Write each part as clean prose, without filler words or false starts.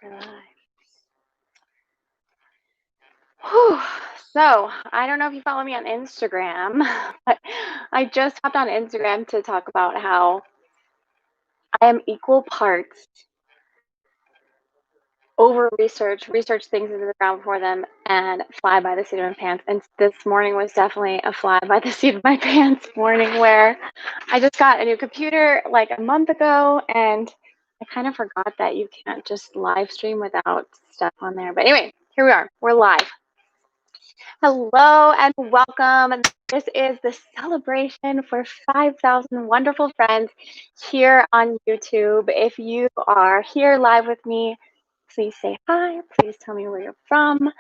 We're live. Whew. So, I don't know if you follow me on Instagram, but I just hopped on Instagram to talk about how I am equal parts over research things into the ground for them, and fly by the seat of my pants. And this morning was definitely a fly by the seat of my pants morning where I just got a new computer like a month ago, and I kind of forgot that you can't just live stream without stuff on there. But anyway, here we are. We're live. Hello and welcome. This is the celebration for 5,000 wonderful friends here on YouTube. If you are here live with me, please say hi. Please tell me where you're from.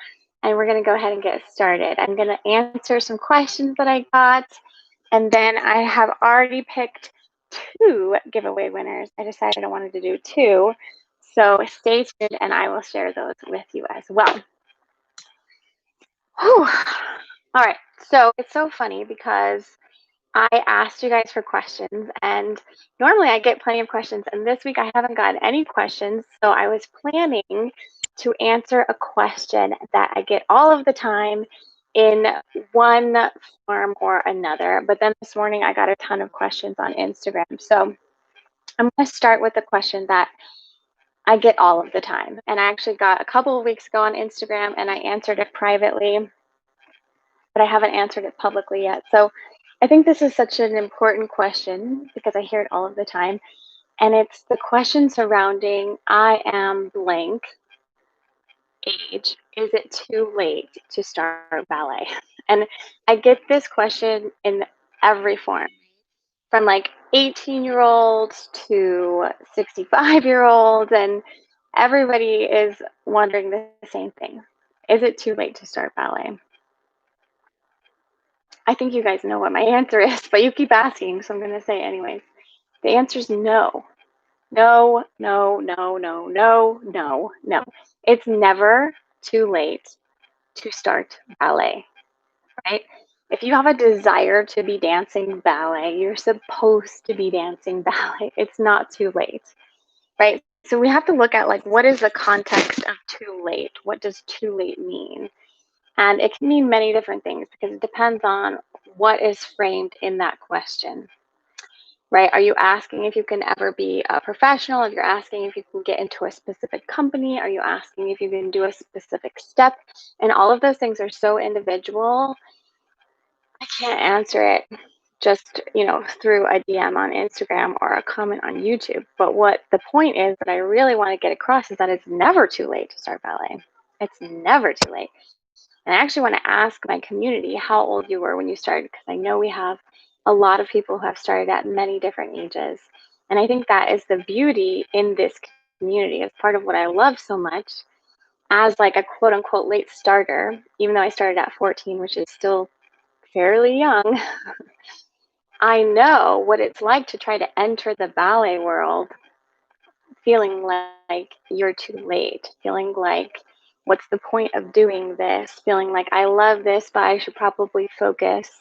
And we're going to go ahead and get started. I'm going to answer some questions that I got. And then I have already picked 2 giveaway winners. I decided I wanted to do 2. So stay tuned and I will share those with you as well. Whew. All right, so it's so funny because I asked you guys for questions, and normally I get plenty of questions, and this week I haven't gotten any questions, so I was planning to answer a question that I get all of the time in one form or another, but then this morning I got a ton of questions on Instagram, so I'm going to start with the question that I get all of the time, and I actually got a couple of weeks ago on Instagram, and I answered it privately, but I haven't answered it publicly yet. So I think this is such an important question because I hear it all of the time. And it's the question surrounding I am blank age. Is it too late to start ballet? And I get this question in every form, from like 18-year-olds to 65-year-olds, and everybody is wondering the same thing. Is it too late to start ballet? I think you guys know what my answer is, but you keep asking, so I'm going to say anyways. The answer is no. No, no, no, no, no, no, no. It's never too late to start ballet, right? If you have a desire to be dancing ballet, you're supposed to be dancing ballet. It's not too late, right? So we have to look at like, what is the context of too late? What does too late mean? And it can mean many different things because it depends on what is framed in that question, right? Are you asking if you can ever be a professional? If you're asking if you can get into a specific company? Are you asking if you can do a specific step? And all of those things are so individual. I can't answer it just, through a DM on Instagram or a comment on YouTube. But what the point is that I really want to get across is that it's never too late to start ballet. It's never too late. And I actually want to ask my community how old you were when you started, because I know we have a lot of people who have started at many different ages. And I think that is the beauty in this community. It's part of what I love so much as like a quote unquote late starter, even though I started at 14, which is still fairly young. I know what it's like to try to enter the ballet world feeling like you're too late, feeling like, what's the point of doing this? Feeling like I love this, but I should probably focus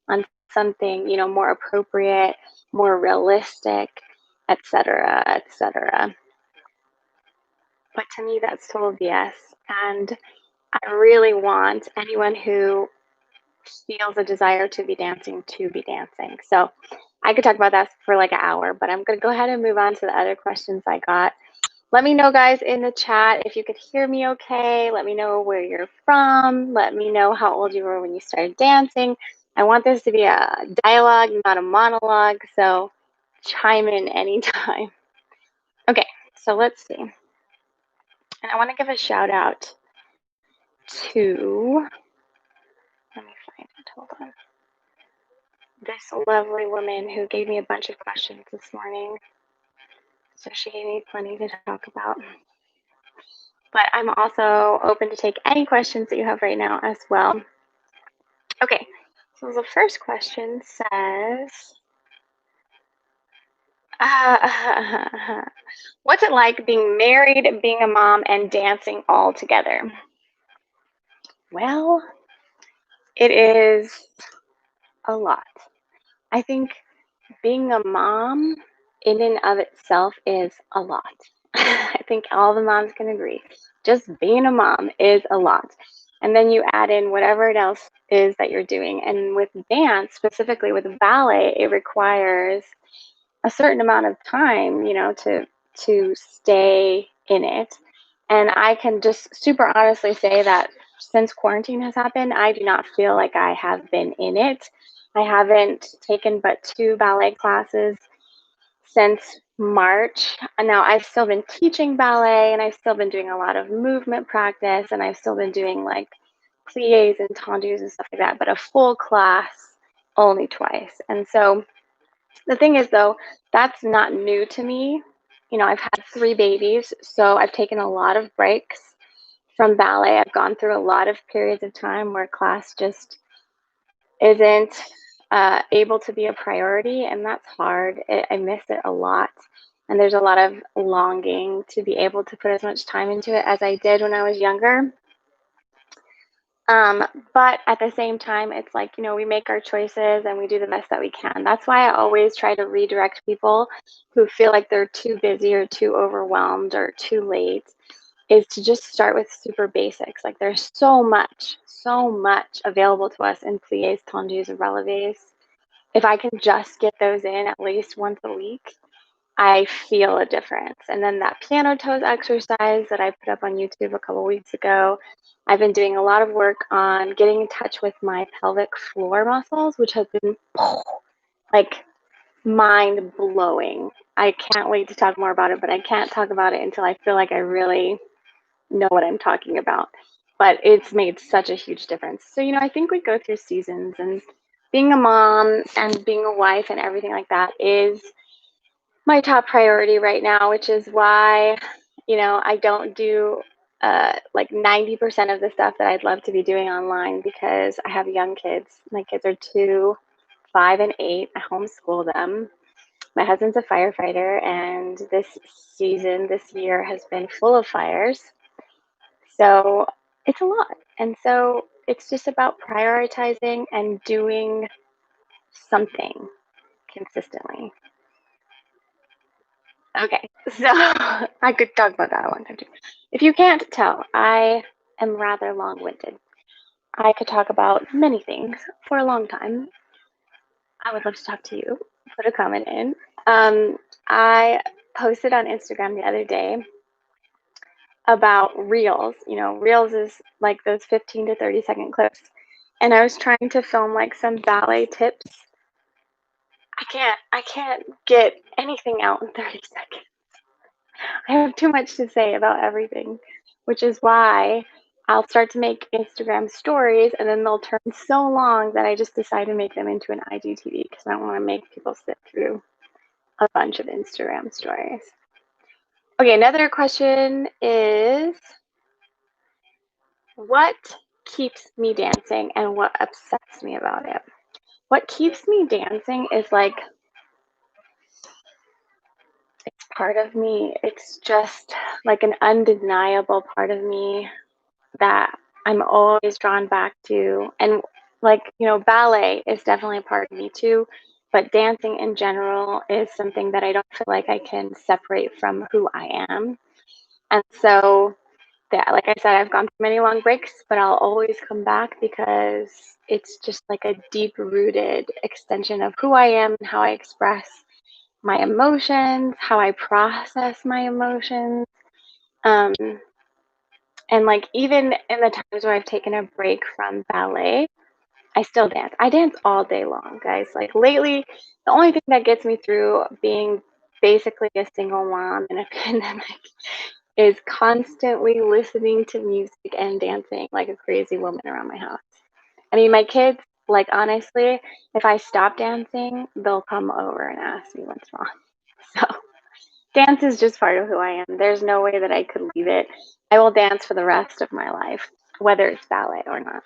on something, more appropriate, more realistic, etc., etc. But to me, that's total BS. And I really want anyone who feels a desire to be dancing to be dancing. So I could talk about that for like an hour, but I'm going to go ahead and move on to the other questions I got. Let me know, guys, in the chat if you could hear me okay. Let me know where you're from. Let me know how old you were when you started dancing. I want this to be a dialogue, not a monologue, so chime in anytime. Okay, so let's see. And I want to give a shout out to, let me find it, hold on. This lovely woman who gave me a bunch of questions this morning. So she gave me plenty to talk about. But I'm also open to take any questions that you have right now as well. Okay, so the first question says, what's it like being married, being a mom, and dancing all together? Well, it is a lot. I think being a mom in and of itself is a lot. I think all the moms can agree. Just being a mom is a lot. And then you add in whatever it else is that you're doing. And with dance, specifically with ballet, it requires a certain amount of time, to stay in it. And I can just super honestly say that since quarantine has happened, I do not feel like I have been in it. I haven't taken but 2 ballet classes since March. And now I've still been teaching ballet and I've still been doing a lot of movement practice and I've still been doing like plies and tendus and stuff like that, but a full class only twice. And so the thing is, though, that's not new to me. I've had 3 babies, so I've taken a lot of breaks from ballet. I've gone through a lot of periods of time where class just isn't able to be a priority, and that's hard. I miss it a lot. And there's a lot of longing to be able to put as much time into it as I did when I was younger. But at the same time, it's like, we make our choices and we do the best that we can. That's why I always try to redirect people who feel like they're too busy or too overwhelmed or too late, is to just start with super basics. Like there's so much available to us in plies, tendus, and releves. If I can just get those in at least once a week, I feel a difference. And then that piano toes exercise that I put up on YouTube a couple weeks ago, I've been doing a lot of work on getting in touch with my pelvic floor muscles, which has been like mind blowing. I can't wait to talk more about it, but I can't talk about it until I feel like I really know what I'm talking about. But it's made such a huge difference. So, I think we go through seasons, and being a mom and being a wife and everything like that is my top priority right now, which is why, I don't do like 90% of the stuff that I'd love to be doing online because I have young kids. My kids are 2, 5, and 8. I homeschool them. My husband's a firefighter, and this year has been full of fires. So it's a lot. And so it's just about prioritizing and doing something consistently. Okay, so I could talk about that a long time too. If you can't tell, I am rather long-winded. I could talk about many things for a long time. I would love to talk to you. Put a comment in. I posted on Instagram the other day about reels. Reels is like those 15 to 30-second clips. And I was trying to film like some ballet tips. I can't get anything out in 30 seconds. I have too much to say about everything, which is why I'll start to make Instagram stories and then they'll turn so long that I just decide to make them into an IGTV because I don't want to make people sit through a bunch of Instagram stories. Okay, another question is, what keeps me dancing and what upsets me about it? What keeps me dancing is like, it's part of me. It's just like an undeniable part of me that I'm always drawn back to. And like, ballet is definitely a part of me too, but dancing in general is something that I don't feel like I can separate from who I am. And so, yeah, like I said, I've gone through many long breaks, but I'll always come back because it's just like a deep rooted extension of who I am and how I express my emotions, how I process my emotions. Um, and like even in the times where I've taken a break from ballet, I still dance. I dance all day long, guys. Like lately, the only thing that gets me through being basically a single mom in a pandemic is constantly listening to music and dancing like a crazy woman around my house. I mean, my kids, like honestly, if I stop dancing, they'll come over and ask me what's wrong. So dance is just part of who I am. There's no way that I could leave it. I will dance for the rest of my life, whether it's ballet or not.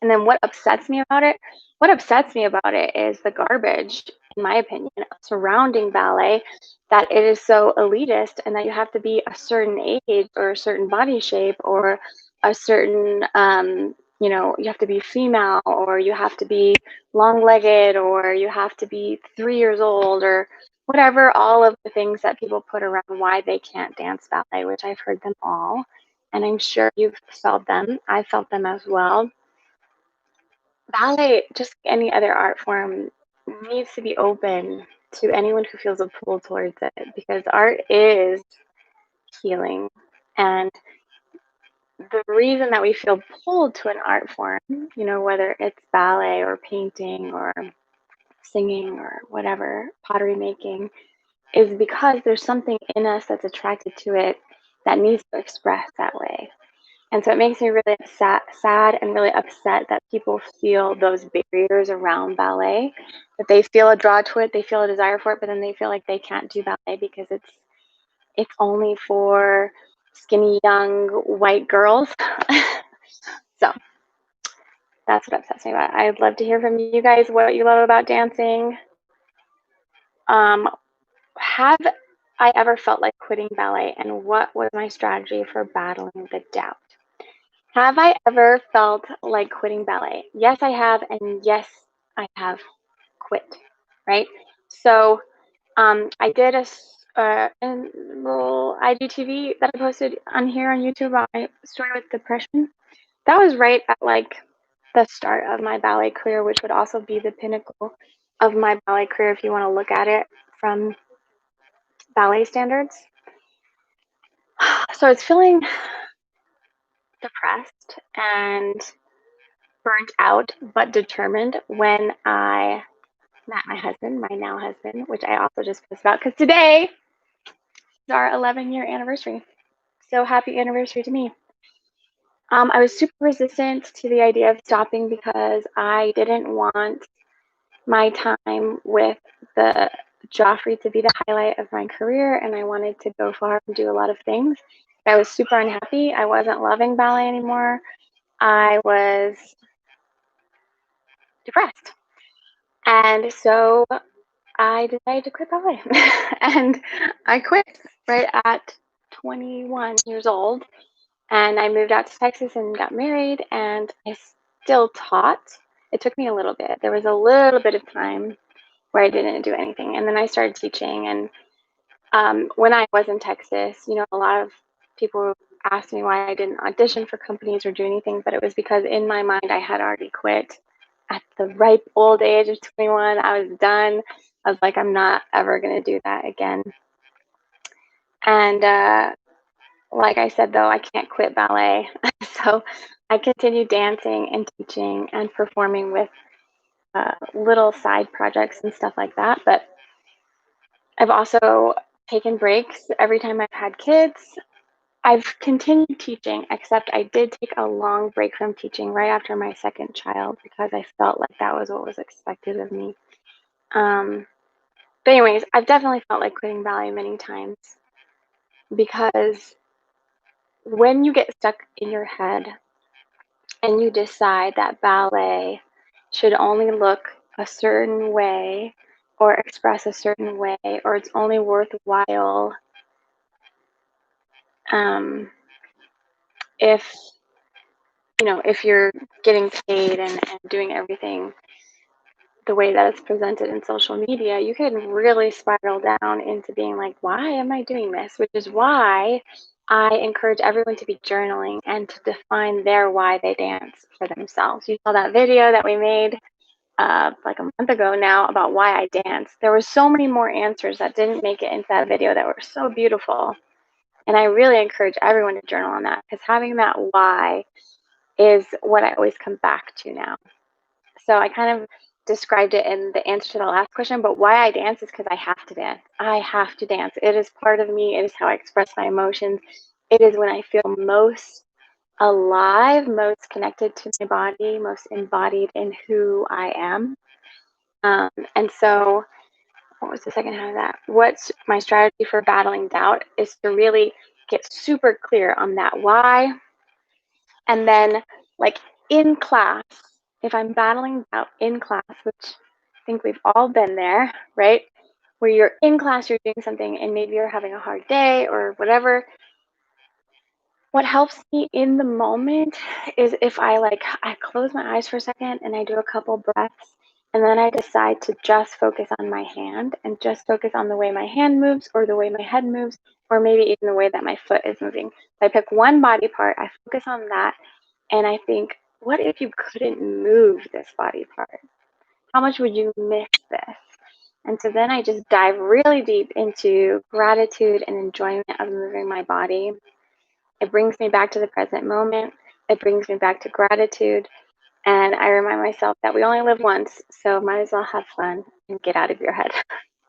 And then what upsets me about it? What upsets me about it is the garbage, in my opinion, surrounding ballet, that it is so elitist and that you have to be a certain age or a certain body shape or a certain, you have to be female or you have to be long legged or you have to be 3 years old or whatever, all of the things that people put around why they can't dance ballet, which I've heard them all, and I'm sure you've felt them. I felt them as well. Ballet, just like any other art form, needs to be open to anyone who feels a pull towards it, because art is healing. And the reason that we feel pulled to an art form, you know, whether it's ballet or painting or singing or whatever, pottery making, is because there's something in us that's attracted to it that needs to express that way. And so it makes me really sad and really upset that people feel those barriers around ballet, that they feel a draw to it, they feel a desire for it, but then they feel like they can't do ballet because it's only for skinny young white girls. So that's what upsets me about it. I'd love to hear from you guys what you love about dancing. Have I ever felt like quitting ballet, and what was my strategy for battling the doubt? Have I ever felt like quitting ballet? Yes, I have, and yes, I have quit, right? So I did a little IGTV that I posted on here on YouTube about my story with depression. That was right at like the start of my ballet career, which would also be the pinnacle of my ballet career if you want to look at it from ballet standards. So I was feeling depressed and burnt out, but determined when I met my husband, my now husband, which I also just posted about because today is our 11-year anniversary. So happy anniversary to me. I was super resistant to the idea of stopping because I didn't want my time with the Joffrey to be the highlight of my career, and I wanted to go far and do a lot of things. I was super unhappy. I wasn't loving ballet anymore. I was depressed. And so I decided to quit ballet. And I quit right at 21 years old. And I moved out to Texas and got married, and I still taught. It took me a little bit. There was a little bit of time where I didn't do anything. And then I started teaching. And when I was in Texas, you know, a lot of people asked me why I didn't audition for companies or do anything, but it was because in my mind I had already quit at the ripe old age of 21. I was done. I was like, I'm not ever going to do that again. And like I said, though, I can't quit ballet. So I continue dancing and teaching and performing with little side projects and stuff like that. But I've also taken breaks every time I've had kids. I've continued teaching, except I did take a long break from teaching right after my second child because I felt like that was what was expected of me. But anyways, I've definitely felt like quitting ballet many times because when you get stuck in your head and you decide that ballet should only look a certain way or express a certain way, or it's only worthwhile if if you're getting paid and doing everything the way that it's presented in social media, you can really spiral down into being like, why am I doing this? Which is why I encourage everyone to be journaling and to define their why they dance for themselves. You saw that video that we made like a month ago now about why I dance. There were so many more answers that didn't make it into that video that were so beautiful. And I really encourage everyone to journal on that, because having that why is what I always come back to now. So I kind of described it in the answer to the last question, but why I dance is because I have to dance. I have to dance. It is part of me. It is how I express my emotions. It is when I feel most alive, most connected to my body, most embodied in who I am. And so what was the second half of that? What's my strategy for battling doubt is to really get super clear on that why. And then, like in class, if I'm battling doubt in class, which I think we've all been there, right? Where you're in class, you're doing something, and maybe you're having a hard day or whatever. What helps me in the moment is if I close my eyes for a second and I do a couple breaths And then I decide to just focus on my hand and just focus on the way my hand moves or the way my head moves, or maybe even the way that my foot is moving. So I pick one body part, I focus on that, and I think, what if you couldn't move this body part? How much would you miss this? And so then I just dive really deep into gratitude and enjoyment of moving my body. It brings me back to the present moment. It brings me back to gratitude. And I remind myself that we only live once, so might as well have fun and get out of your head.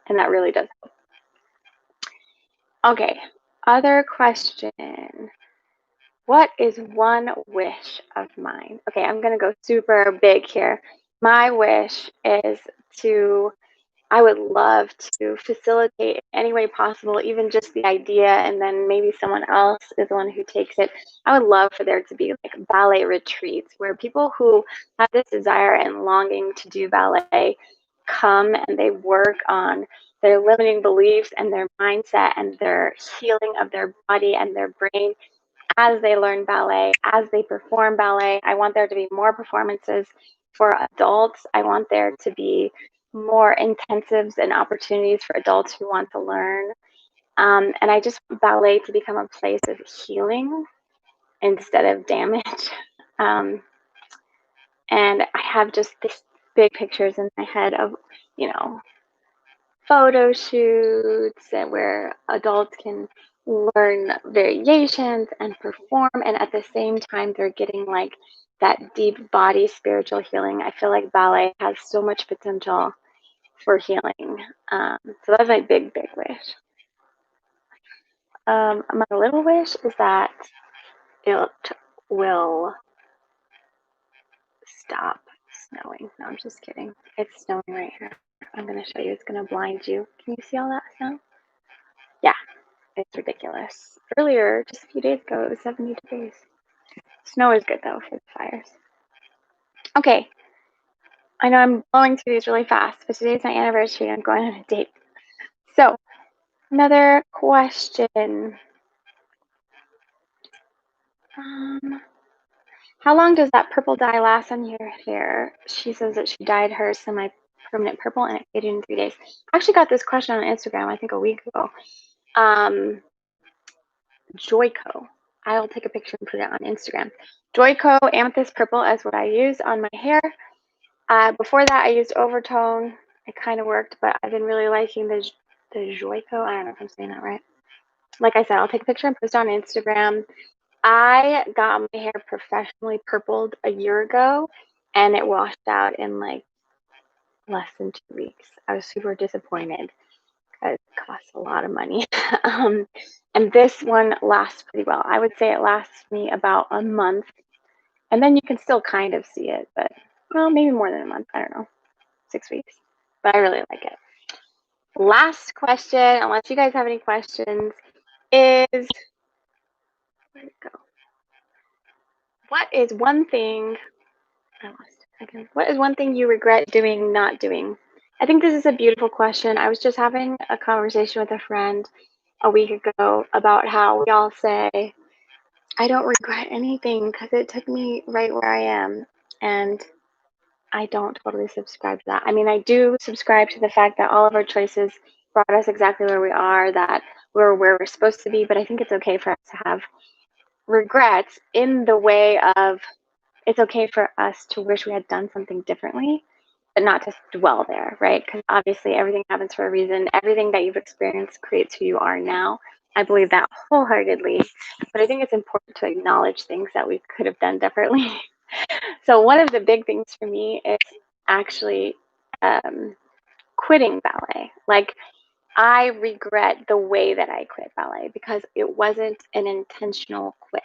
And that really does help. Okay, other question. What is one wish of mine? Okay, I'm going to go super big here. My wish is I would love to facilitate in any way possible, even just the idea, and then maybe someone else is the one who takes it. I would love for there to be like ballet retreats where people who have this desire and longing to do ballet come and they work on their limiting beliefs and their mindset and their healing of their body and their brain as they learn ballet, as they perform ballet. I want there to be more performances for adults. I want there to be more intensives and opportunities for adults who want to learn. And I just want ballet to become a place of healing instead of damage. Um, and I have just this big pictures in my head of, photo shoots and where adults can learn variations and perform, and at the same time they're getting like that deep body spiritual healing. I feel like ballet has so much potential for healing. So that's my big wish. My little wish is that it will stop snowing. No, I'm just kidding. It's snowing right here. I'm going to show you. It's going to blind you. Can you see all that snow? Yeah, it's ridiculous. Earlier, just a few days ago, it was 70 degrees. Snow is good, though, for the fires. Okay. I know I'm blowing through these really fast, but today's my anniversary. I'm going on a date. So, another question. How long does that purple dye last on your hair? She says that she dyed hers semi-permanent purple and it faded in 3 days. I actually got this question on Instagram, I think a week ago. Joyco. I'll take a picture and put it on Instagram. Joyco Amethyst Purple is what I use on my hair. Before that, I used Overtone. It kind of worked, but I've been really liking the Joyco. I don't know if I'm saying that right. Like I said, I'll take a picture and post it on Instagram. I got my hair professionally purpled a year ago, and it washed out in like less than 2 weeks. I was super disappointed because it costs a lot of money. And this one lasts pretty well. I would say it lasts me about a month, and then you can still kind of see it, but well, maybe more than a month. I don't know, 6 weeks. But I really like it. Last question, unless you guys have any questions, is where'd it go? What is one thing What is one thing you regret doing, not doing? I think this is a beautiful question. I was just having a conversation with a friend a week ago about how we all say, I don't regret anything because it took me right where I am. And I don't totally subscribe to that. I mean, I do subscribe to the fact that all of our choices brought us exactly where we are, that we're where we're supposed to be. But I think it's okay for us to have regrets in the way of it's okay for us to wish we had done something differently, but not to dwell there, right? Because obviously everything happens for a reason. Everything that you've experienced creates who you are now. I believe that wholeheartedly. But I think it's important to acknowledge things that we could have done differently. So one of the big things for me is actually quitting ballet. Like, I regret the way that I quit ballet because it wasn't an intentional quit.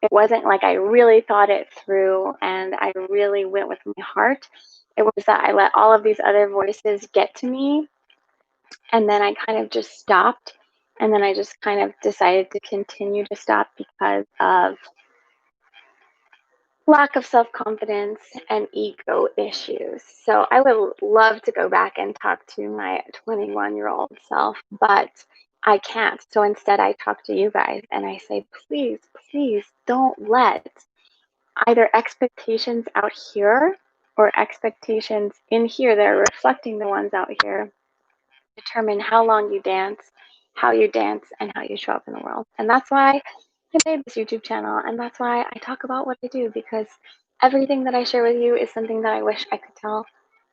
It wasn't like I really thought it through and I really went with my heart. It was that I let all of these other voices get to me, and then I kind of just stopped. And then I just kind of decided to continue to stop because of lack of self-confidence and ego issues. So I would love to go back and talk to my 21-year-old self, but I can't. So instead I talk to you guys and I say, please don't let either expectations out here or expectations in here that are reflecting the ones out here determine how long you dance, how you dance, and how you show up in the world. And that's why I made this YouTube channel, and that's why I talk about what I do, because everything that I share with you is something that I wish I could tell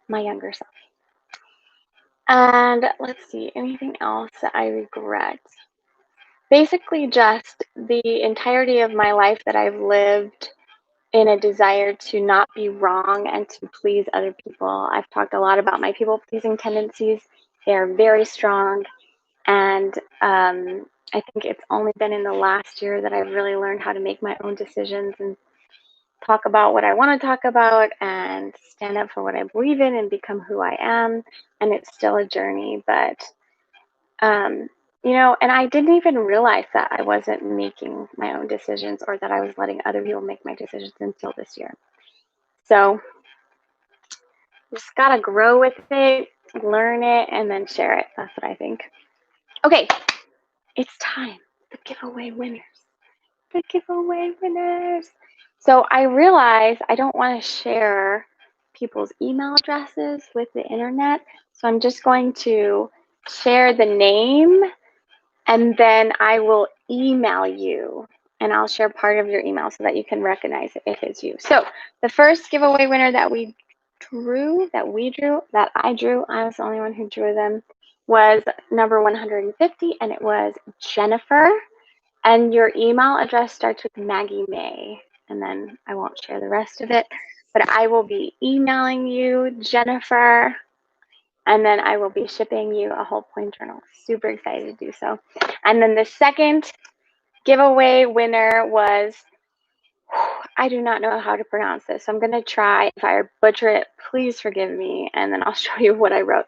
my younger self. And let's see, anything else that I regret? Basically just the entirety of my life that I've lived in a desire to not be wrong and to please other people. I've talked a lot about my people-pleasing tendencies. They are very strong, and I think it's only been in the last year that I've really learned how to make my own decisions and talk about what I want to talk about and stand up for what I believe in and become who I am. And it's still a journey, but you know, and I didn't even realize that I wasn't making my own decisions or that I was letting other people make my decisions until this year. So just gotta grow with it, learn it, and then share it. That's what I think. Okay, it's time. The giveaway winners. The giveaway winners. So I realize I don't want to share people's email addresses with the internet. So I'm just going to share the name, and then I will email you, and I'll share part of your email so that you can recognize it if it's you. So the first giveaway winner that I drew, I was the only one who drew them, was number 150, and it was Jennifer. And your email address starts with Maggie May, and then I won't share the rest of it, but I will be emailing you, Jennifer, and then I will be shipping you a whole point journal. Super excited to do so. And then the second giveaway winner was, I do not know how to pronounce this, so I'm going to try. If I butcher it, please forgive me, and then I'll show you what I wrote.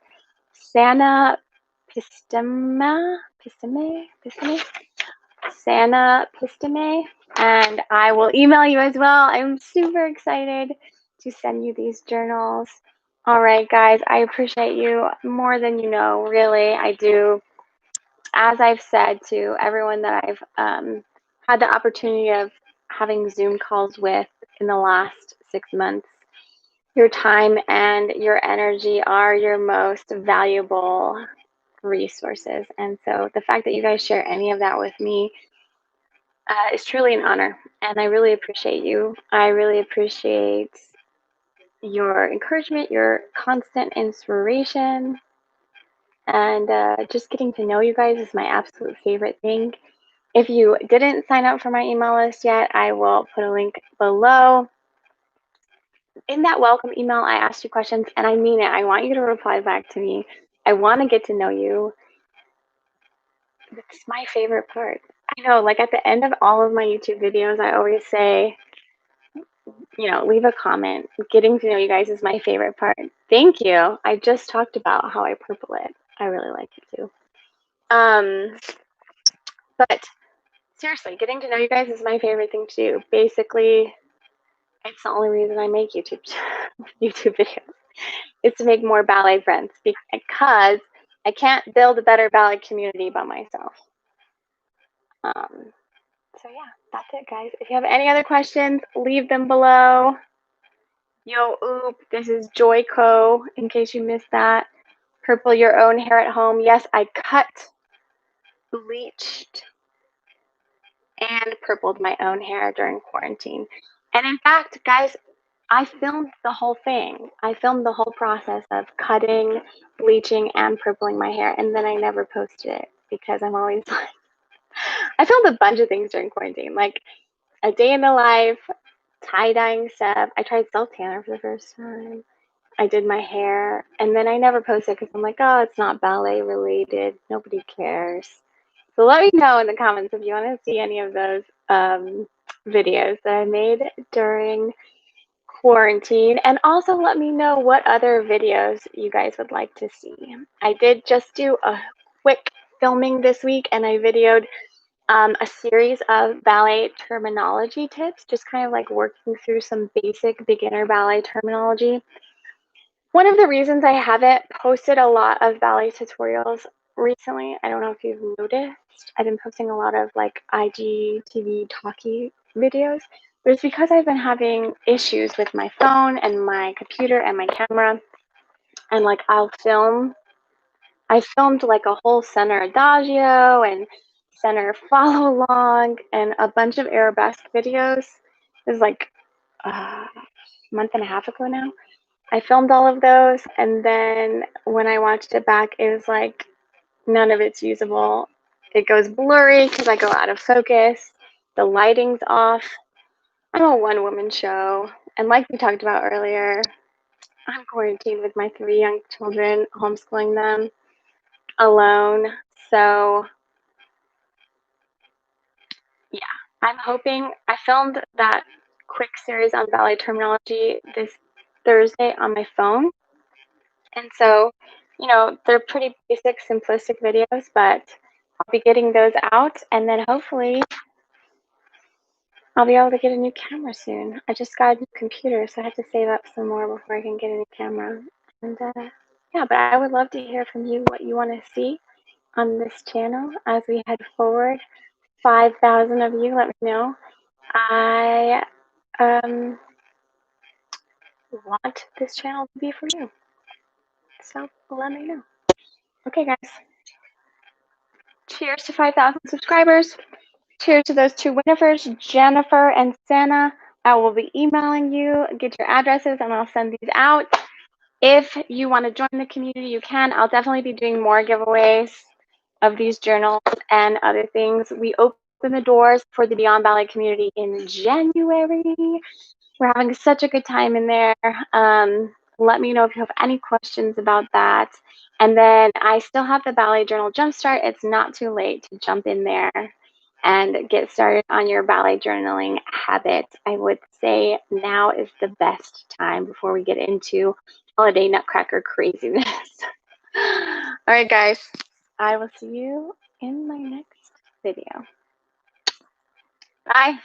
Sana Pistame, Sana Pistame, and I will email you as well. I'm super excited to send you these journals. All right, guys, I appreciate you more than you know, really, I do. As I've said to everyone that I've had the opportunity of having Zoom calls with in the last 6 months, your time and your energy are your most valuable resources. And so the fact that you guys share any of that with me is truly an honor, and I really appreciate you. I really appreciate your encouragement, your constant inspiration, and just getting to know you guys is my absolute favorite thing. If you didn't sign up for my email list yet, I will put a link below. In that welcome email, I asked you questions, and I mean it. I want you to reply back to me. I want to get to know you. It's my favorite part. I know, like at the end of all of my YouTube videos, I always say, you know, leave a comment. Getting to know you guys is my favorite part. Thank you. I just talked about how I purple it. I really like it too. But seriously, getting to know you guys is my favorite thing to do. Basically, it's the only reason I make YouTube videos. It's to make more ballet friends, because I can't build a better ballet community by myself. So yeah, that's it, guys. If you have any other questions, leave them below. Yo, oop, this is Joyco, in case you missed that. Purple your own hair at home. Yes, I cut, bleached, and purpled my own hair during quarantine. And in fact, guys, I filmed the whole thing. I filmed the whole process of cutting, bleaching, and purpling my hair, and then I never posted it because I'm always like, I filmed a bunch of things during quarantine, like a day in the life, tie-dyeing stuff. I tried self-tanner for the first time. I did my hair, and then I never posted because I'm like, oh, it's not ballet related. Nobody cares. So let me know in the comments if you want to see any of those videos that I made during quarantine, and also let me know what other videos you guys would like to see. I did just do a quick filming this week, and I videoed a series of ballet terminology tips, just kind of like working through some basic beginner ballet terminology. One of the reasons I haven't posted a lot of ballet tutorials recently, I don't know if you've noticed, I've been posting a lot of like IGTV talkie videos, But it's because I've been having issues with my phone and my computer and my camera. And like I filmed like a whole center adagio and center follow along and a bunch of arabesque videos. It was like a month and a half ago now. I filmed all of those, and then when I watched it back, it was like none of it's usable. It goes blurry because I go out of focus. The lighting's off. I'm a one-woman show, and like we talked about earlier, I'm quarantined with my 3 young children, homeschooling them alone. So yeah, I'm hoping. I filmed that quick series on ballet terminology this Thursday on my phone. And so, you know, they're pretty basic, simplistic videos, but I'll be getting those out, and then hopefully I'll be able to get a new camera soon. I just got a new computer, so I have to save up some more before I can get a new camera. And yeah, but I would love to hear from you what you want to see on this channel as we head forward. 5,000 of you, let me know. I want this channel to be for you. So let me know. Okay, guys. Cheers to 5,000 subscribers. Cheers to those 2 winners, Jennifer and Santa. I will be emailing you, get your addresses, and I'll send these out. If you want to join the community, you can. I'll definitely be doing more giveaways of these journals and other things. We open the doors for the Beyond Ballet community in January. We're having such a good time in there. Let me know if you have any questions about that. And then I still have the Ballet Journal Jumpstart. It's not too late to jump in there and get started on your ballet journaling habit. I would say now is the best time before we get into holiday nutcracker craziness. All right, guys. I will see you in my next video. Bye.